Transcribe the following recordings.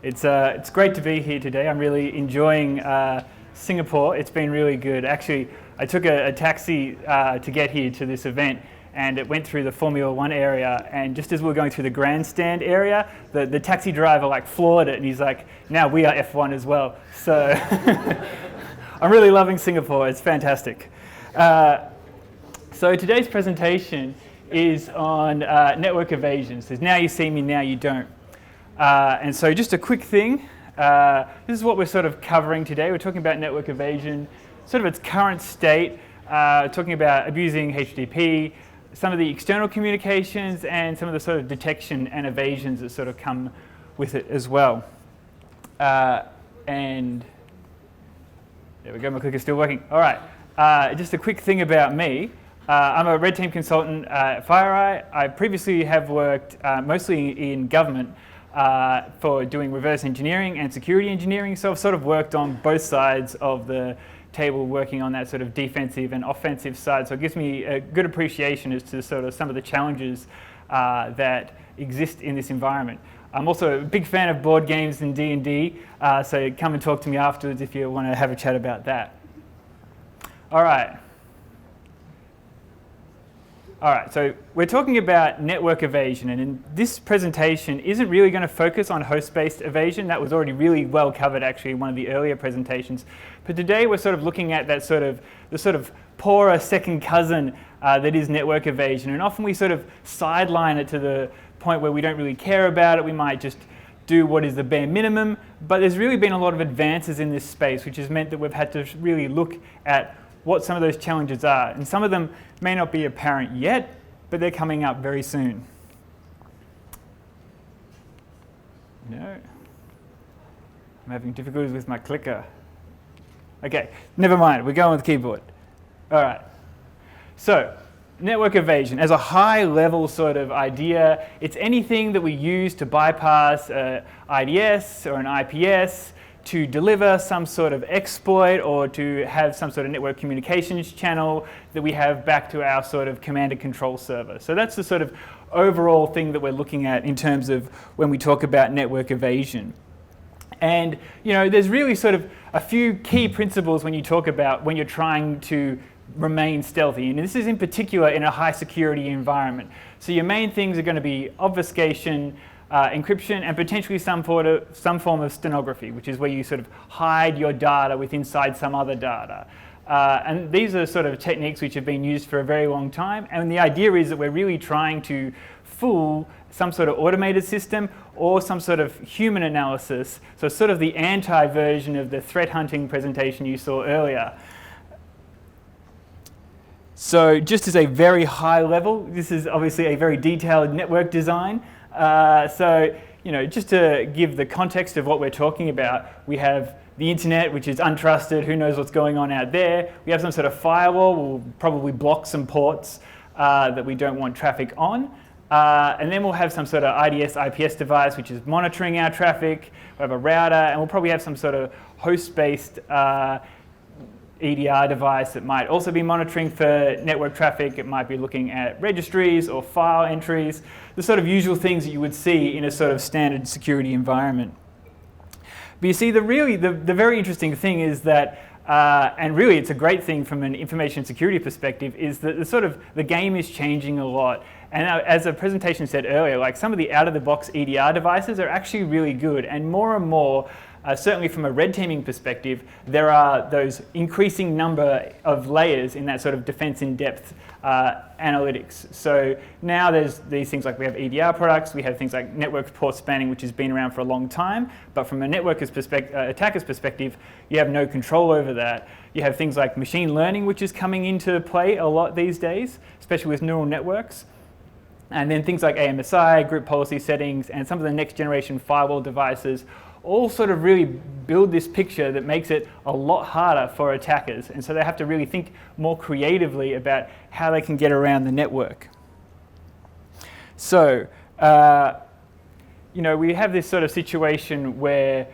It's great to be here today. I'm really enjoying Singapore. It's been really good. Actually, I took a taxi to get here to this event, and it went through the Formula One area, and just as we were going through the grandstand area, the taxi driver like floored it, and he's like, now we are F1 as well. So I'm really loving Singapore. It's fantastic. So today's presentation is on network evasion. So now you see me, now you don't. And so just a quick thing. This is what we're sort of covering today. We're talking about network evasion, sort of its current state, talking about abusing HTTP, some of the external communications, and some of the sort of detection and evasions that sort of come with it as well. And there we go, my clicker's still working. All right, just a quick thing about me. I'm a red team consultant at FireEye. I previously have worked mostly in government for doing reverse engineering and security engineering. So I've sort of worked on both sides of the table, working on that sort of defensive and offensive side. So it gives me a good appreciation as to sort of some of the challenges that exist in this environment. I'm also a big fan of board games and D&D, so come and talk to me afterwards if you want to have a chat about that. All right, so we're talking about network evasion, and in this presentation isn't really going to focus on host-based evasion. That was already really well covered actually in one of the earlier presentations. But today we're sort of looking at that the sort of poorer second cousin that is network evasion, and often we sort of sideline it to the point where we don't really care about it. We might just do what is the bare minimum, but there's really been a lot of advances in this space, which has meant that we've had to really look at what some of those challenges are. And some of them may not be apparent yet, but they're coming up very soon. No, I'm having difficulties with my clicker. Okay, never mind, we're going with the keyboard. All right, so network evasion, as a high-level sort of idea, it's anything that we use to bypass IDS or an IPS to deliver some sort of exploit or to have some sort of network communications channel that we have back to our sort of command and control server. So that's the sort of overall thing that we're looking at in terms of when we talk about network evasion. And there's really sort of a few key principles when you're trying to remain stealthy, and this is in particular in a high security environment. So your main things are going to be obfuscation, encryption, and potentially some form of stenography, which is where you sort of hide your data inside some other data. And these are sort of techniques which have been used for a very long time, and the idea is that we're really trying to fool some sort of automated system or some sort of human analysis, so sort of the anti-version of the threat hunting presentation you saw earlier. So just as a very high level, this is obviously a very detailed network design. So just to give the context of what we're talking about, we have the internet, which is untrusted, who knows what's going on out there. We have some sort of firewall, we'll probably block some ports that we don't want traffic on. And then we'll have some sort of IDS, IPS device, which is monitoring our traffic. We have a router, and we'll probably have some sort of host-based EDR device that might also be monitoring for network traffic. It might be looking at registries or file entries, the sort of usual things that you would see in a sort of standard security environment. But you see, the very interesting thing is that, and really it's a great thing from an information security perspective, is that the game is changing a lot. And as the presentation said earlier, like some of the out-of-the-box EDR devices are actually really good, and more, certainly from a red teaming perspective, there are those increasing number of layers in that sort of defense in-depth analytics. So now there's these things like we have EDR products, we have things like network port spanning, which has been around for a long time, but from a attacker's perspective, you have no control over that. You have things like machine learning, which is coming into play a lot these days, especially with neural networks. And then things like AMSI, group policy settings, and some of the next generation firewall devices all sort of really build this picture that makes it a lot harder for attackers. And so they have to really think more creatively about how they can get around the network. So we have this sort of situation where,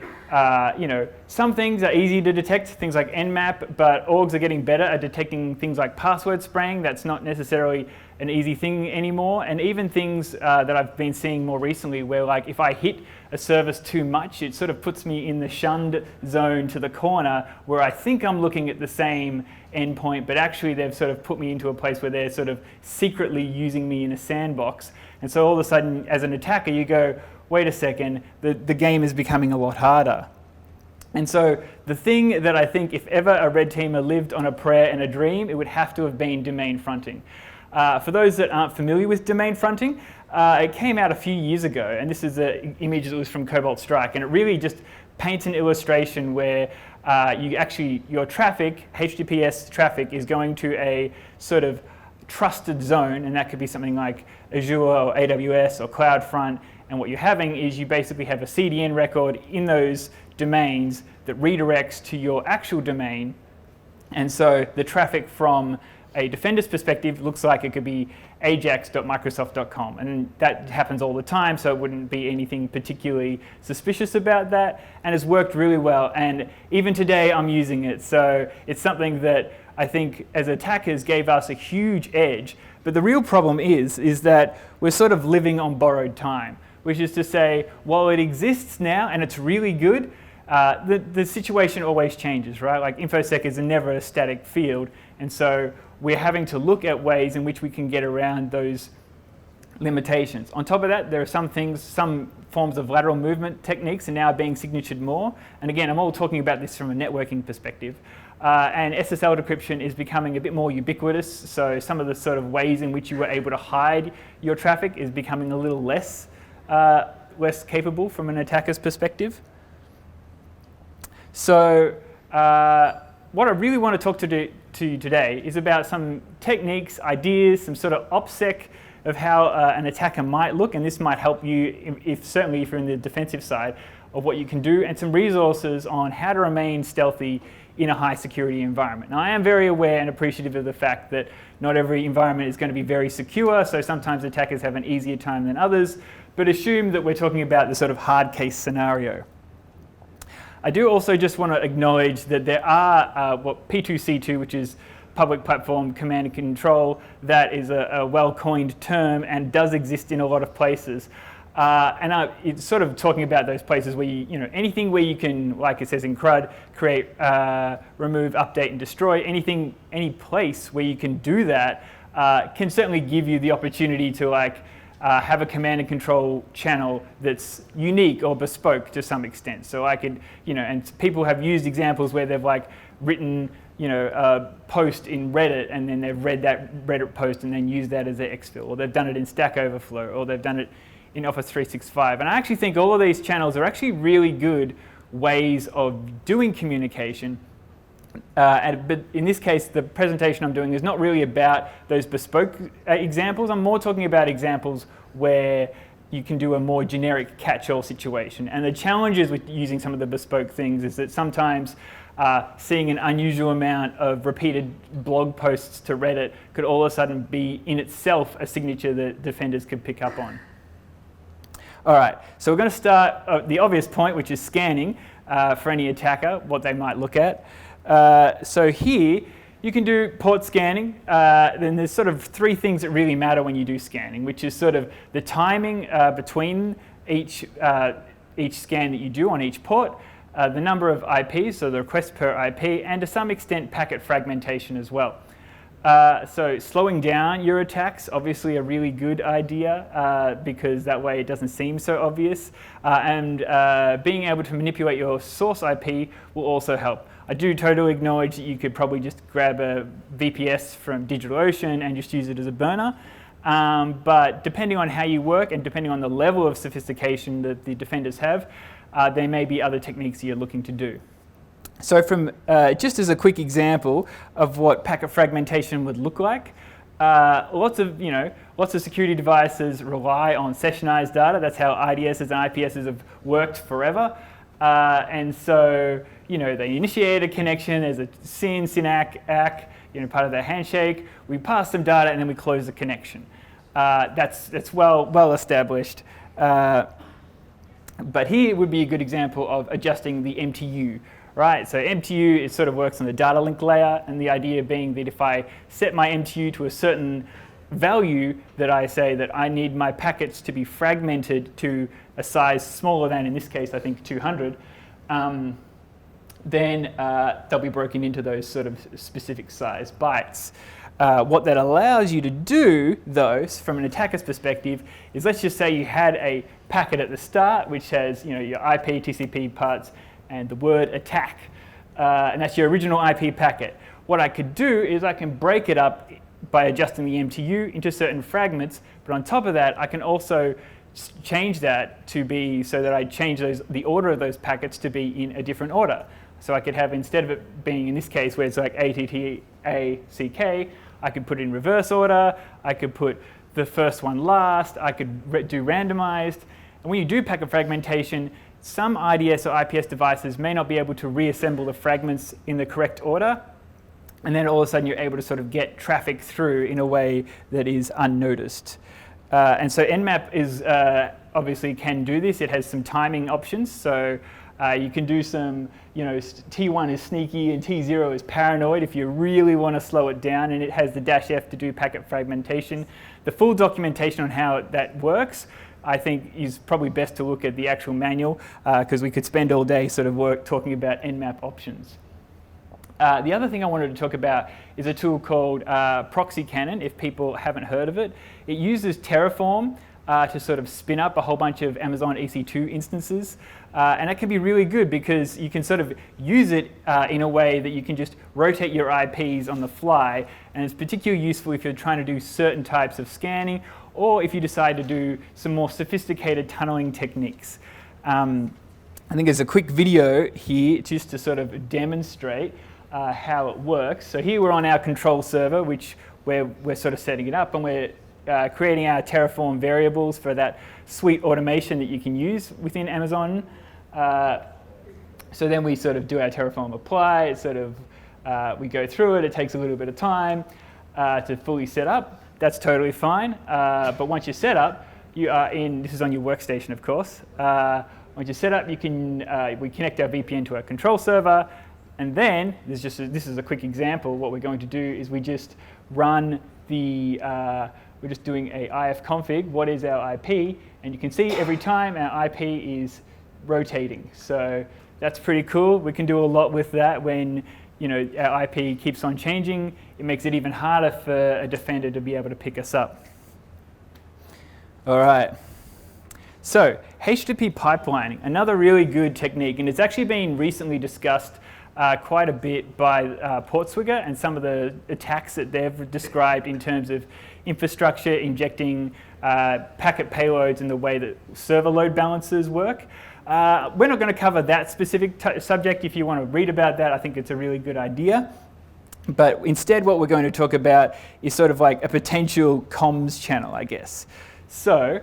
some things are easy to detect, things like Nmap, but orgs are getting better at detecting things like password spraying. That's not necessarily an easy thing anymore. And even things that I've been seeing more recently where, like, if I hit a service too much, it sort of puts me in the shunned zone to the corner where I think I'm looking at the same endpoint, but actually they've sort of put me into a place where they're sort of secretly using me in a sandbox. And so all of a sudden, as an attacker, you go, wait a second, the game is becoming a lot harder. And so the thing that I think if ever a red teamer lived on a prayer and a dream, it would have to have been domain fronting. For those that aren't familiar with domain fronting, it came out a few years ago, and this is an image that was from Cobalt Strike, and it really just paints an illustration where your traffic, HTTPS traffic, is going to a sort of trusted zone, and that could be something like Azure or AWS or CloudFront. And what you're having is you basically have a CDN record in those domains that redirects to your actual domain. And so the traffic from a defender's perspective looks like it could be ajax.microsoft.com. And that happens all the time, so it wouldn't be anything particularly suspicious about that. And it's worked really well. And even today, I'm using it. So it's something that I think as attackers gave us a huge edge. But the real problem is that we're sort of living on borrowed time, which is to say, while it exists now and it's really good, the situation always changes, right? Like InfoSec is never a static field. And so we're having to look at ways in which we can get around those limitations. On top of that, there are some forms of lateral movement techniques are now being signatured more. And again, I'm all talking about this from a networking perspective. And SSL decryption is becoming a bit more ubiquitous. So some of the sort of ways in which you were able to hide your traffic is becoming a little less capable from an attacker's perspective. So what I really want to talk to you today is about some techniques, ideas, some sort of OPSEC of how an attacker might look, and this might help you, certainly if you're in the defensive side, of what you can do, and some resources on how to remain stealthy in a high security environment. Now, I am very aware and appreciative of the fact that not every environment is going to be very secure, so sometimes attackers have an easier time than others, but assume that we're talking about the sort of hard case scenario. I do also just want to acknowledge that there are P2C2, which is public platform command and control, that is a well-coined term and does exist in a lot of places. It's sort of talking about those places where anything where you can, like it says in CRUD, create, remove, update, and destroy. Any place where you can do that can certainly give you the opportunity to have a command and control channel that's unique or bespoke to some extent. So I could, and people have used examples where they've written, a post in Reddit, and then they've read that Reddit post and then used that as their exfil, or they've done it in Stack Overflow, or they've done it in Office 365. And I actually think all of these channels are actually really good ways of doing communication. But in this case, the presentation I'm doing is not really about those bespoke examples. I'm more talking about examples where you can do a more generic catch-all situation. And the challenges with using some of the bespoke things is that sometimes seeing an unusual amount of repeated blog posts to Reddit could all of a sudden be in itself a signature that defenders could pick up on. All right, so we're going to start the obvious point, which is scanning for any attacker, what they might look at. So here, you can do port scanning. Then there's sort of three things that really matter when you do scanning, which is sort of the timing between each scan that you do on each port, the number of IPs, so the requests per IP, and to some extent packet fragmentation as well. So slowing down your attacks, obviously a really good idea because that way it doesn't seem so obvious. And being able to manipulate your source IP will also help. I do totally acknowledge that you could probably just grab a VPS from DigitalOcean and just use it as a burner. But depending on how you work and depending on the level of sophistication that the defenders have, there may be other techniques you're looking to do. So from just as a quick example of what packet fragmentation would look like, lots of security devices rely on sessionized data. That's how IDSs and IPSs have worked forever. And so they initiate a connection. There's a SYN, ACK, part of their handshake. We pass some data and then we close the connection. That's well established. But here would be a good example of adjusting the MTU, right? So MTU, it sort of works on the data link layer, and the idea being that if I set my MTU to a certain value, that I say that I need my packets to be fragmented to a size smaller than, in this case, I think 200, then they'll be broken into those sort of specific size bytes. What that allows you to do, though, from an attacker's perspective, is let's just say you had a packet at the start which has your IP, TCP parts, and the word attack. And that's your original IP packet. What I could do is I can break it up by adjusting the MTU into certain fragments, but on top of that, I can also change that to be so that I change the order of those packets to be in a different order. So I could have, instead of it being in this case where it's like ATTACK, I could put it in reverse order, I could put the first one last, I could do randomized. And when you do packet fragmentation, some IDS or IPS devices may not be able to reassemble the fragments in the correct order, and then all of a sudden you're able to sort of get traffic through in a way that is unnoticed. And so Nmap is obviously can do this. It has some timing options, so you can do some, T1 is sneaky and T0 is paranoid if you really want to slow it down, and it has the -F to do packet fragmentation. The full documentation on how that works, I think, is probably best to look at the actual manual, because we could spend all day sort of talking about Nmap options. The other thing I wanted to talk about is a tool called Proxy Cannon, if people haven't heard of it. It uses Terraform to sort of spin up a whole bunch of Amazon EC2 instances. And it can be really good because you can sort of use it in a way that you can just rotate your IPs on the fly. And it's particularly useful if you're trying to do certain types of scanning, or if you decide to do some more sophisticated tunneling techniques. I think there's a quick video here just to sort of demonstrate how it works. So here we're on our control server, which we're sort of setting it up, and we're creating our Terraform variables for that sweet automation that you can use within Amazon. So then we sort of do our Terraform apply. It's sort of we go through it. It takes a little bit of time to fully set up. That's totally fine. But once you're set up, you are in. This is on your workstation, of course. Once you're set up, you can we connect our VPN to our control server. And then, this is a quick example. What we're going to do is we just run we're just doing a ifconfig, what is our IP? And you can see every time our IP is rotating. So that's pretty cool. We can do a lot with that when our IP keeps on changing. It makes it even harder for a defender to be able to pick us up. All right. So HTTP pipelining, another really good technique, and it's actually been recently discussed quite a bit by Portswigger and some of the attacks that they've described in terms of infrastructure injecting packet payloads in the way that server load balancers work. We're not going to cover that specific subject. If you want to read about that, I think it's a really good idea. But instead, what we're going to talk about is sort of like a potential comms channel, I guess. So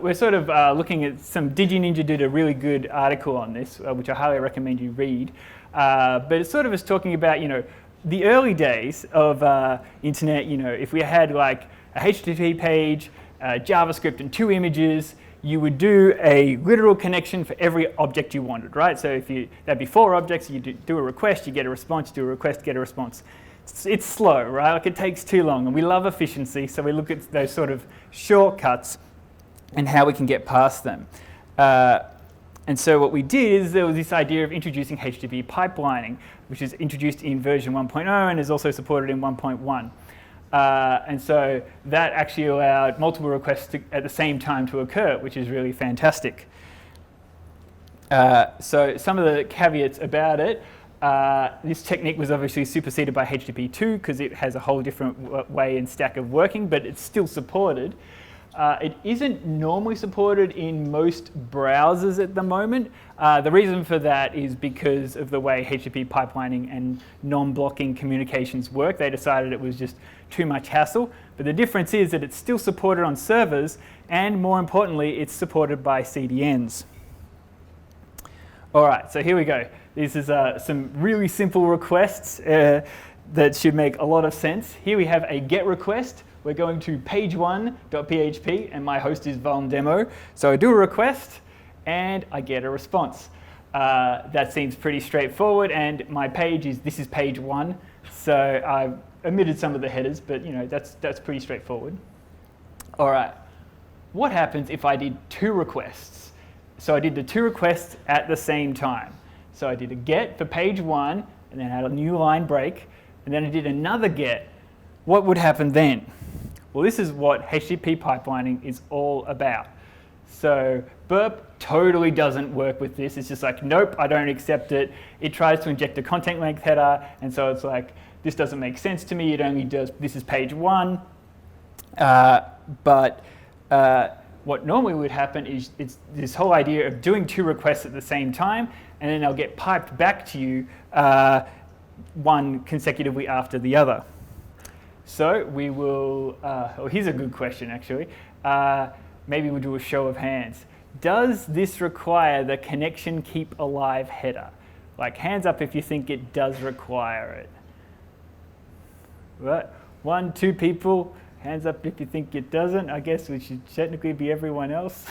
we're sort of looking at DigiNinja did a really good article on this, which I highly recommend you read. But it sort of is talking about, the early days of internet, if we had like a HTTP page, JavaScript and 2 images, you would do a literal connection for every object you wanted, right? So that'd be 4 objects, you do a request, you get a response, you do a request, get a response. It's slow, right? Like it takes too long, and we love efficiency, so we look at those sort of shortcuts and how we can get past them. And so what we did is there was this idea of introducing HTTP pipelining, which is introduced in version 1.0 and is also supported in 1.1. And so that actually allowed multiple requests at the same time to occur, which is really fantastic. So some of the caveats about it, this technique was obviously superseded by HTTP 2 because it has a whole different way and stack of working, but it's still supported. It isn't normally supported in most browsers at the moment. The reason for that is because of the way HTTP pipelining and non-blocking communications work. They decided it was just too much hassle. But the difference is that it's still supported on servers, and more importantly, it's supported by CDNs. All right, so here we go. This is some really simple requests that should make a lot of sense. Here we have a GET request. We're going to page1.php, and my host is vulndemo. So I do a request, and I get a response. That seems pretty straightforward, and my page this is page 1, so I've omitted some of the headers, but that's pretty straightforward. All right, what happens if I did 2 requests? So I did the 2 requests at the same time. So I did a get for page 1, and then had a new line break, and then I did another get. What would happen then? Well, this is what HTTP pipelining is all about. So burp totally doesn't work with this. It's just like, nope, I don't accept it. It tries to inject a content length header, and so it's like, this doesn't make sense to me. It only does, this is page 1. But what normally would happen is it's this whole idea of doing 2 requests at the same time, and then they'll get piped back to you one consecutively after the other. So we will, here's a good question actually. Maybe we'll do a show of hands. Does this require the connection keep alive header? Like hands up if you think it does require it. Right, 1, 2 people. Hands up if you think it doesn't. I guess we should technically be everyone else.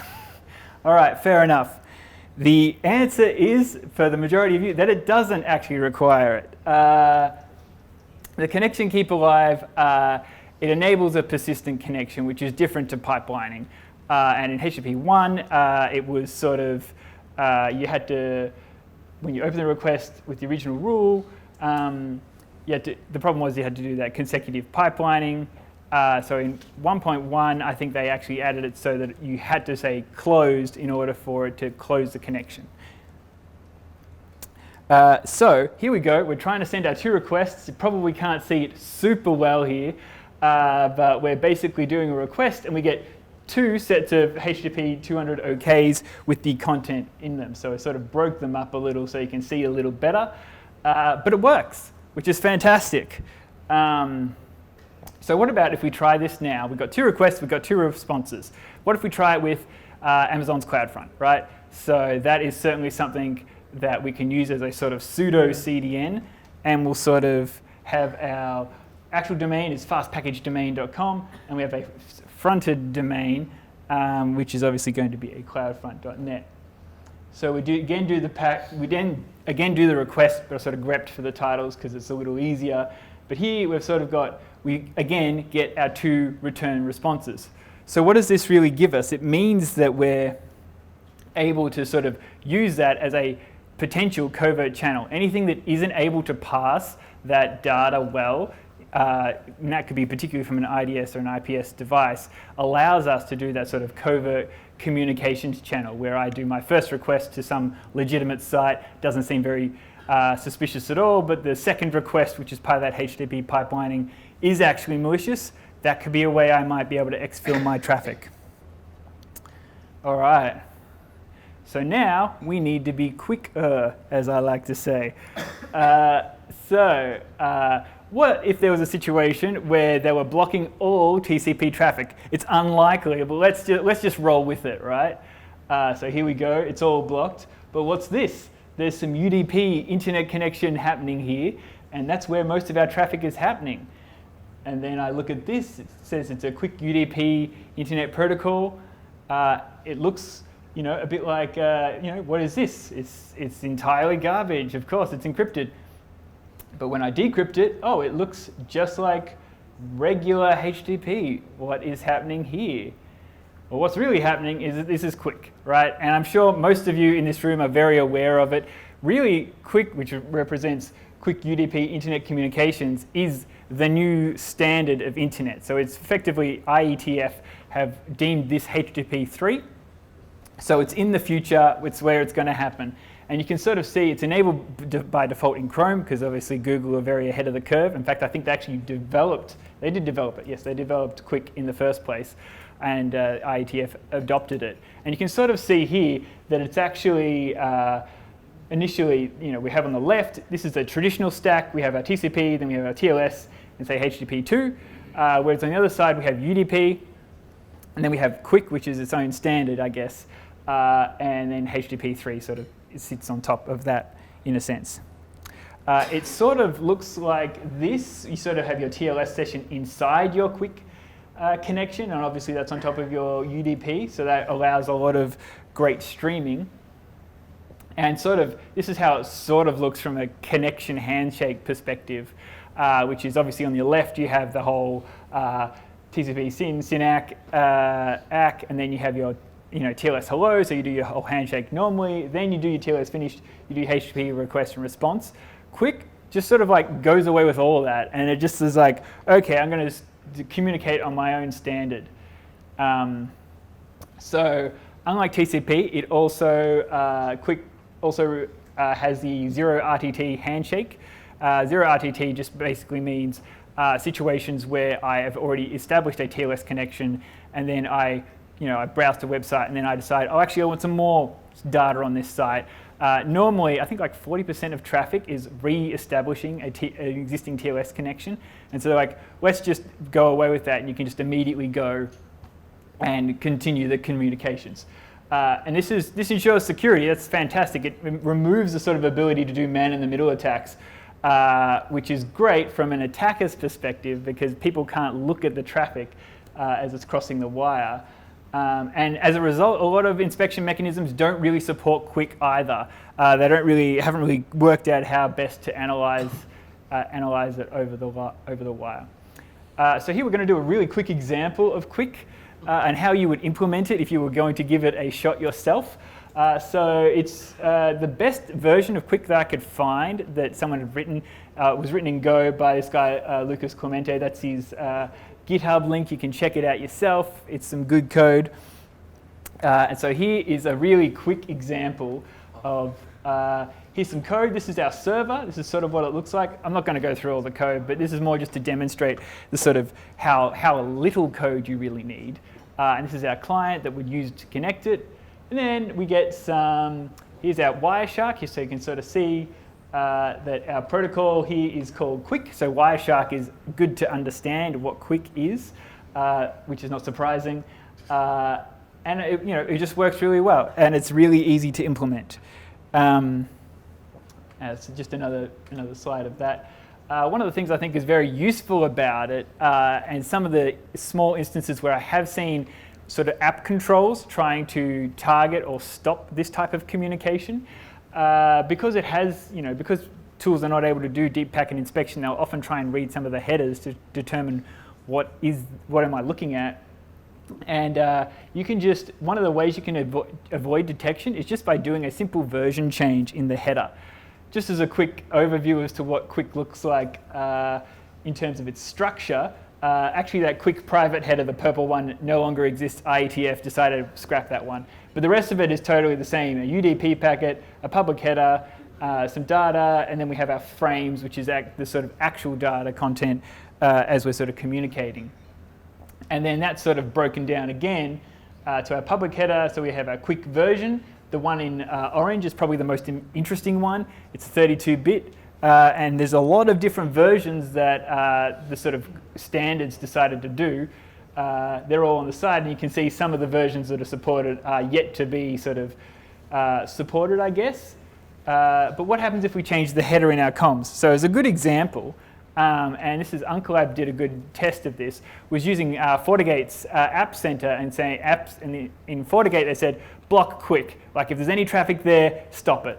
All right, fair enough. The answer is, for the majority of you, that it doesn't actually require it. The connection keep alive, it enables a persistent connection, which is different to pipelining. And in HTTP 1, it was sort of, you had to, when you open the request with the original rule, the problem was you had to do that consecutive pipelining. So in 1.1, I think they actually added it so that you had to say closed in order for it to close the connection. So here we go. We're trying to send our 2 requests. You probably can't see it super well here, but we're basically doing a request, and we get 2 sets of HTTP 200 OKs with the content in them. So I sort of broke them up a little so you can see a little better, but it works, which is fantastic. So what about if we try this now? We've got 2 requests, we've got 2 responses. What if we try it with Amazon's CloudFront, right? So that is certainly something that we can use as a sort of pseudo CDN, and we'll sort of have our actual domain is fastpackagedomain.com, and we have a fronted domain, which is obviously going to be a cloudfront.net. So we again do the request, but I sort of grepped for the titles because it's a little easier. But here we've sort of got, we again get our 2 return responses. So what does this really give us? It means that we're able to sort of use that as a potential covert channel. Anything that isn't able to pass that data well, and that could be particularly from an IDS or an IPS device, allows us to do that sort of covert communications channel where I do my first request to some legitimate site. Doesn't seem very suspicious at all, but the second request, which is part of that HTTP pipelining, is actually malicious. That could be a way I might be able to exfil my traffic. All right. So now we need to be quicker, as I like to say. What if there was a situation where they were blocking all TCP traffic? It's unlikely, but let's just roll with it, right? So here we go. It's all blocked. But what's this? There's some UDP internet connection happening here, and that's where most of our traffic is happening. And then I look at this. It says it's a quick UDP internet protocol. It looks, a bit like, what is this? It's entirely garbage. Of course, it's encrypted. But when I decrypt it, it looks just like regular HTTP. What is happening here? Well, what's really happening is that this is quick, right? And I'm sure most of you in this room are very aware of it. Really quick, which represents quick UDP internet communications, is the new standard of internet. So it's effectively IETF have deemed this HTTP 3. So it's in the future, it's where it's going to happen. And you can sort of see it's enabled by default in Chrome, because obviously Google are very ahead of the curve. In fact, I think they actually did develop it. Yes, they developed Quick in the first place, and IETF adopted it. And you can sort of see here that it's actually, initially, we have on the left, this is a traditional stack. We have our TCP, then we have our TLS, and say HTTP 2. Whereas on the other side, we have UDP, and then we have Quick, which is its own standard, I guess. And then HTTP 3 sort of sits on top of that in a sense. It sort of looks like this. You sort of have your TLS session inside your Quick connection, and obviously that's on top of your UDP, so that allows a lot of great streaming. And this is how it sort of looks from a connection handshake perspective, which is obviously on the left you have the whole TCP SYN ACK, ACK, and then you have your TLS hello, so you do your whole handshake normally, then you do your TLS finished, you do HTTP request and response. Quick just sort of like goes away with all of that, and it just is like, okay, I'm going to communicate on my own standard. So unlike TCP, it also Quick also has the zero RTT handshake. Zero RTT just basically means situations where I have already established a TLS connection, and then I browse the website, and then I decide, oh, actually, I want some more data on this site. Normally, I think like 40% of traffic is re-establishing an existing TLS connection, and so like, let's just go away with that, and you can just immediately go and continue the communications. And this ensures security. That's fantastic. It removes the sort of ability to do man-in-the-middle attacks, which is great from an attacker's perspective because people can't look at the traffic as it's crossing the wire. And as a result, a lot of inspection mechanisms don't really support Quick either. They haven't really worked out how best to analyze it over the wire. So here we're going to do a really quick example of Quick. And how you would implement it if you were going to give it a shot yourself. So it's the best version of Quick that I could find that someone had written. Was written in Go by this guy, Lucas Clemente. That's his GitHub link. You can check it out yourself. It's some good code. And so here is a really quick example of, here's some code. This is our server. This is sort of what it looks like. I'm not going to go through all the code, but this is more just to demonstrate the sort of how little code you really need. And this is our client that we'd use to connect it. And then we get here's our Wireshark, here, so you can sort of see that our protocol here is called Quick. So Wireshark is good to understand what Quick is, which is not surprising. And it just works really well, and it's really easy to implement. So just another slide of that. One of the things I think is very useful about it, and some of the small instances where I have seen sort of app controls trying to target or stop this type of communication, because it has, because tools are not able to do deep packet inspection, they'll often try and read some of the headers to determine what am I looking at. And you can just, one of the ways you can avoid detection is just by doing a simple version change in the header. Just as a quick overview as to what Quick looks like in terms of its structure, actually that Quick private header, the purple one, no longer exists. IETF decided to scrap that one. But the rest of it is totally the same. A UDP packet, a public header, some data, and then we have our frames, which is the sort of actual data content as we're sort of communicating. And then that's sort of broken down again to our public header. So we have our Quick version. The one in orange is probably the most interesting one. It's 32-bit, and there's a lot of different versions that the sort of standards decided to do. They're all on the side, and you can see some of the versions that are supported are yet to be sort of supported, I guess. But what happens if we change the header in our comms? So as a good example, and this is UncleLab did a good test of this, was using FortiGate's App Center and saying apps, and in FortiGate they said block Quick, like if there's any traffic there, stop it.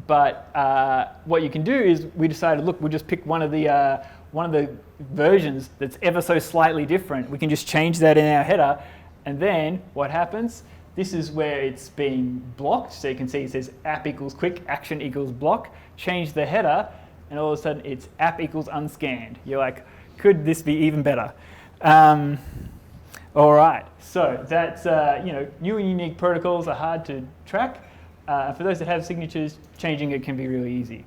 But what you can do is we decided, look, we'll just pick one of the versions that's ever so slightly different. We can just change that in our header, and then what happens? This is where it's being blocked. So you can see it says app equals Quick, action equals block. Change the header, and all of a sudden it's app equals unscanned. You're like, could this be even better? All right, so that's, new and unique protocols are hard to track. For those that have signatures, changing it can be really easy.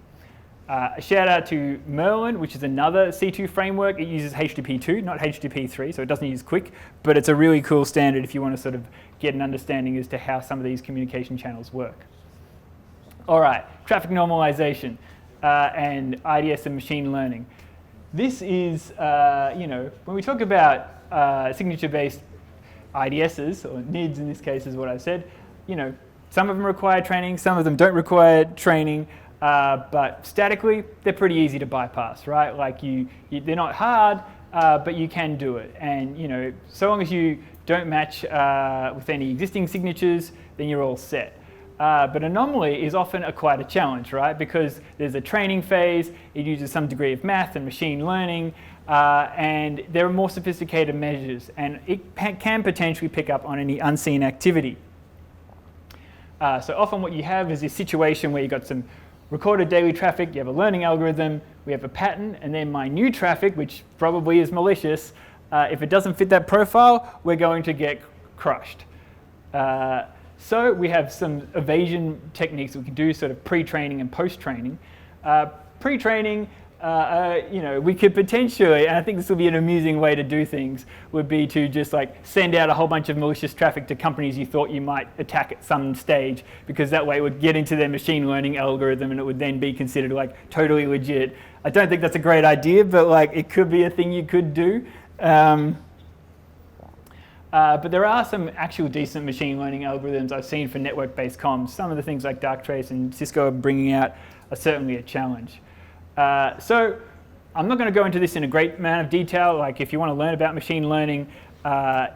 A shout out to Merlin, which is another C2 framework. It uses HTTP2, not HTTP3, so it doesn't use Quick, but it's a really cool standard if you want to sort of get an understanding as to how some of these communication channels work. All right, traffic normalization and IDS and machine learning. This is, when we talk about signature-based IDSs, or NIDs in this case is what I said, some of them require training, some of them don't require training, but statically, they're pretty easy to bypass, right? Like they're not hard, but you can do it. And so long as you don't match with any existing signatures, then you're all set. But anomaly is often quite a challenge, right? Because there's a training phase, it uses some degree of math and machine learning, and there are more sophisticated measures, and it can potentially pick up on any unseen activity. So often what you have is this situation where you've got some recorded daily traffic, you have a learning algorithm, we have a pattern, and then my new traffic, which probably is malicious, if it doesn't fit that profile, we're going to get crushed. So we have some evasion techniques we can do, sort of pre-training and post-training. Pre-training, we could potentially, and I think this will be an amusing way to do things, would be to just like send out a whole bunch of malicious traffic to companies you thought you might attack at some stage, because that way it would get into their machine learning algorithm and it would then be considered like totally legit. I don't think that's a great idea, but like it could be a thing you could do. But there are some actual decent machine learning algorithms I've seen for network-based comms. Some of the things like Darktrace and Cisco are bringing out are certainly a challenge. So I'm not going to go into this in a great amount of detail. Like if you want to learn about machine learning,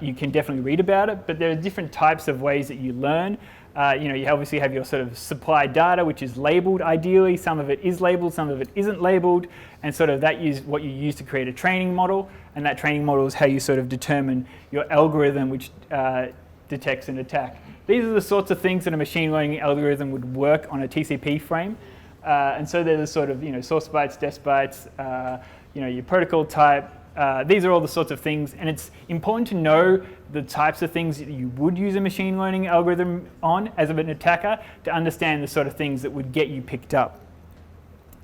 you can definitely read about it, but there are different types of ways that you learn. You obviously have your sort of supply data, which is labeled ideally. Some of it is labeled, some of it isn't labeled, and sort of that is what you use to create a training model, and that training model is how you sort of determine your algorithm which detects an attack. These are the sorts of things that a machine learning algorithm would work on a TCP frame, and so they're the sort of source bytes, dest bytes, your protocol type. These are all the sorts of things, and it's important to know the types of things that you would use a machine learning algorithm on as an attacker to understand the sort of things that would get you picked up.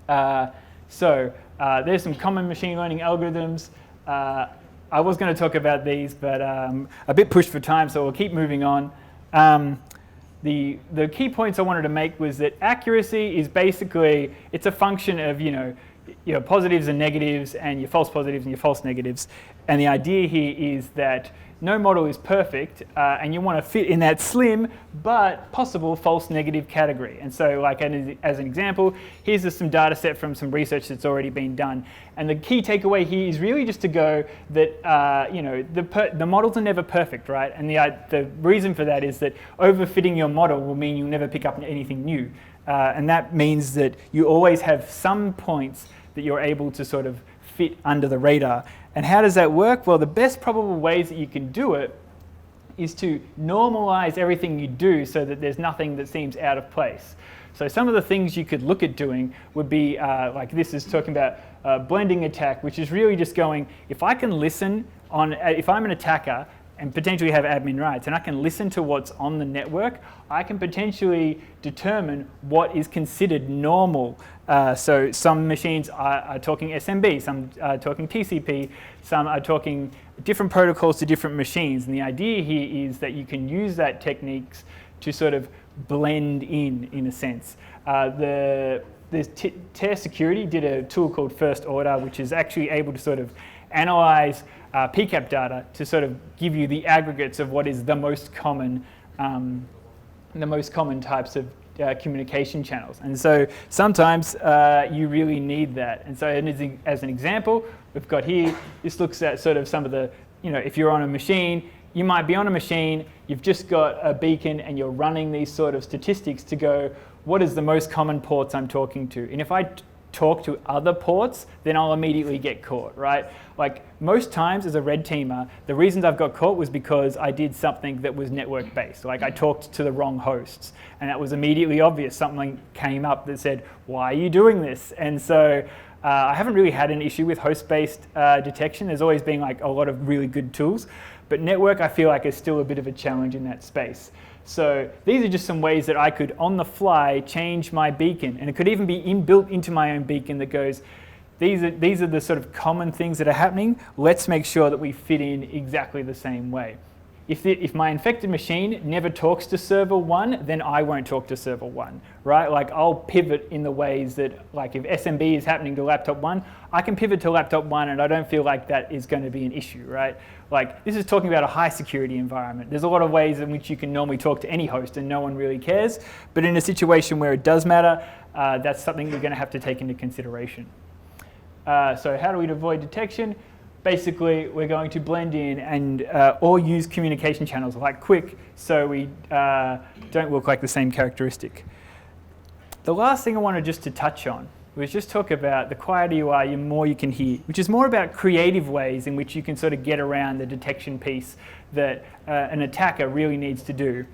There's some common machine learning algorithms. I was going to talk about these, but a bit pushed for time, so we'll keep moving on. The key points I wanted to make was that accuracy is basically, it's a function of your positives and negatives and your false positives and your false negatives. And the idea here is that no model is perfect, and you want to fit in that slim but possible false negative category. And so like as an example, here's some data set from some research that's already been done. And the key takeaway here is really just to go that the models are never perfect, right? And the reason for that is that overfitting your model will mean you'll never pick up anything new. And that means that you always have some points that you're able to sort of fit under the radar. And how does that work? Well, the best probable ways that you can do it is to normalize everything you do so that there's nothing that seems out of place. So some of the things you could look at doing would be, like this is talking about blending attack, which is really just going, if I can listen on, if I'm an attacker and potentially have admin rights, and I can listen to what's on the network, I can potentially determine what is considered normal. So some machines are talking SMB, some are talking TCP, some are talking different protocols to different machines. And the idea here is that you can use that techniques to sort of blend in a sense. Tear Security did a tool called First Order, which is actually able to sort of analyze PCAP data to sort of give you the aggregates of what is the most common types of communication channels. And so sometimes you really need that. And so as an example, we've got here, this looks at sort of some of the, if you're on a machine, you might be on a machine, you've just got a beacon and you're running these sort of statistics to go, what is the most common ports I'm talking to? And if I talk to other ports, then I'll immediately get caught, right? Like most times as a red teamer, the reasons I've got caught was because I did something that was network based. Like I talked to the wrong hosts, and that was immediately obvious. Something came up that said, why are you doing this? And so I haven't really had an issue with host-based detection. There's always been like a lot of really good tools, but network I feel like is still a bit of a challenge in that space. So these are just some ways that I could, on the fly, change my beacon. And it could even be inbuilt into my own beacon that goes, these are the sort of common things that are happening. Let's make sure that we fit in exactly the same way. If my infected machine never talks to server 1, then I won't talk to server 1, right? Like I'll pivot in the ways that, like if SMB is happening to laptop 1, I can pivot to laptop 1 and I don't feel like that is going to be an issue, right? Like this is talking about a high security environment. There's a lot of ways in which you can normally talk to any host and no one really cares. But in a situation where it does matter, that's something you're going to have to take into consideration. So how do we avoid detection? basically we're going to blend in and or use communication channels like quick so we don't look like the same characteristic. The last thing I wanted just to touch on was just talk about the quieter you are, the more you can hear, which is more about creative ways in which you can sort of get around the detection piece that an attacker really needs to do.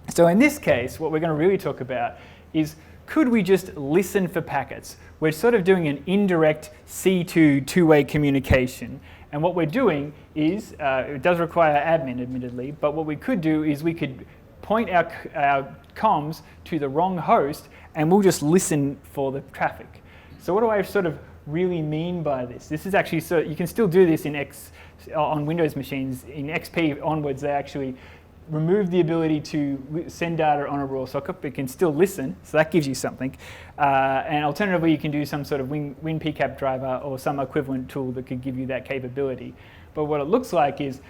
So in this case, what we're going to really talk about is, could we just listen for packets? We're sort of doing an indirect C2 two-way communication. And what we're doing is, it does require admin admittedly, but what we could do is we could point our comms to the wrong host and we'll just listen for the traffic. So what do I sort of really mean by this? This is actually, so you can still do this on Windows machines. In XP onwards, they actually remove the ability to send data on a raw socket, but it can still listen, so that gives you something. And alternatively, you can do some sort of WinPCAP driver or some equivalent tool that could give you that capability. But what it looks like is,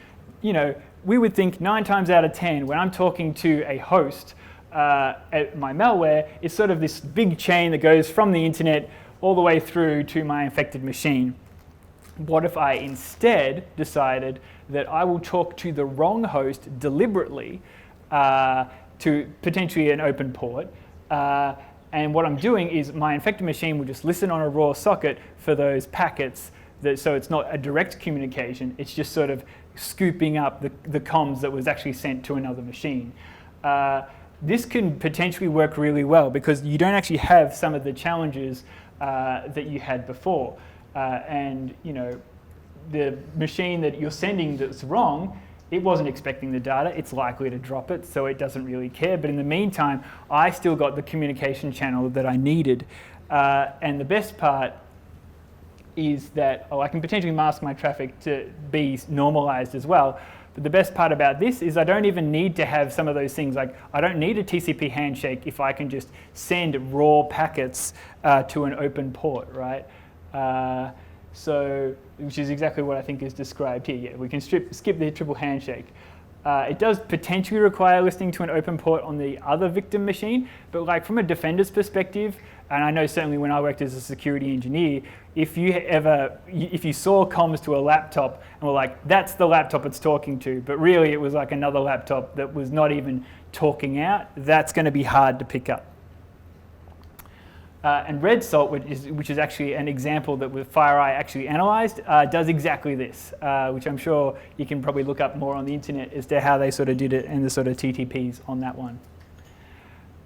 we would think 9 times out of 10, when I'm talking to a host, at my malware, it's sort of this big chain that goes from the internet all the way through to my infected machine. What if I instead decided that I will talk to the wrong host deliberately to potentially an open port, and what I'm doing is my infected machine will just listen on a raw socket for those packets, so it's not a direct communication, it's just sort of scooping up the comms that was actually sent to another machine. This can potentially work really well because you don't actually have some of the challenges that you had before. And the machine that you're sending that's wrong, it wasn't expecting the data, it's likely to drop it, so it doesn't really care. But in the meantime, I still got the communication channel that I needed. And the best part is that, I can potentially mask my traffic to be normalized as well. But the best part about this is I don't even need to have some of those things. Like, I don't need a TCP handshake if I can just send raw packets to an open port, right? Which is exactly what I think is described here. Yeah, we can skip the triple handshake. It does potentially require listening to an open port on the other victim machine, but like from a defender's perspective, and I know certainly when I worked as a security engineer, if you saw comms to a laptop and were like, that's the laptop it's talking to, but really it was like another laptop that was not even talking out, that's going to be hard to pick up. And Red Salt, which is actually an example that with FireEye actually analyzed, does exactly this, which I'm sure you can probably look up more on the internet as to how they sort of did it and the sort of TTPs on that one.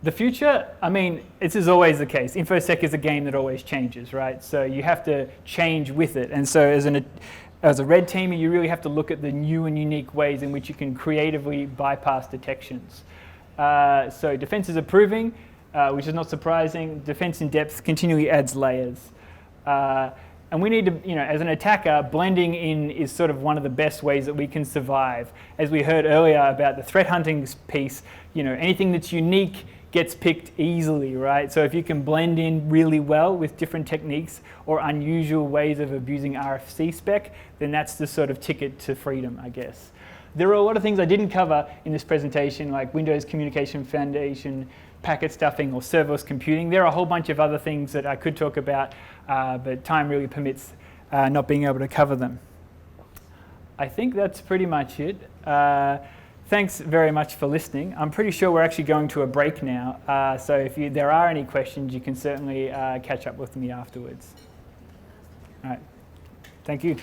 The future, I mean, this is always the case. InfoSec is a game that always changes, right? So you have to change with it. And so as a red teamer, you really have to look at the new and unique ways in which you can creatively bypass detections. So defense is improving. Which is not surprising. Defense in depth continually adds layers. And we need to, as an attacker, blending in is sort of one of the best ways that we can survive. As we heard earlier about the threat hunting piece, anything that's unique gets picked easily, right? So if you can blend in really well with different techniques or unusual ways of abusing RFC spec, then that's the sort of ticket to freedom, I guess. There are a lot of things I didn't cover in this presentation, like Windows Communication Foundation, packet stuffing, or serverless computing. There are a whole bunch of other things that I could talk about, but time really permits not being able to cover them. I think that's pretty much it. Thanks very much for listening. I'm pretty sure we're actually going to a break now, so if there are any questions, you can certainly catch up with me afterwards. All right, thank you.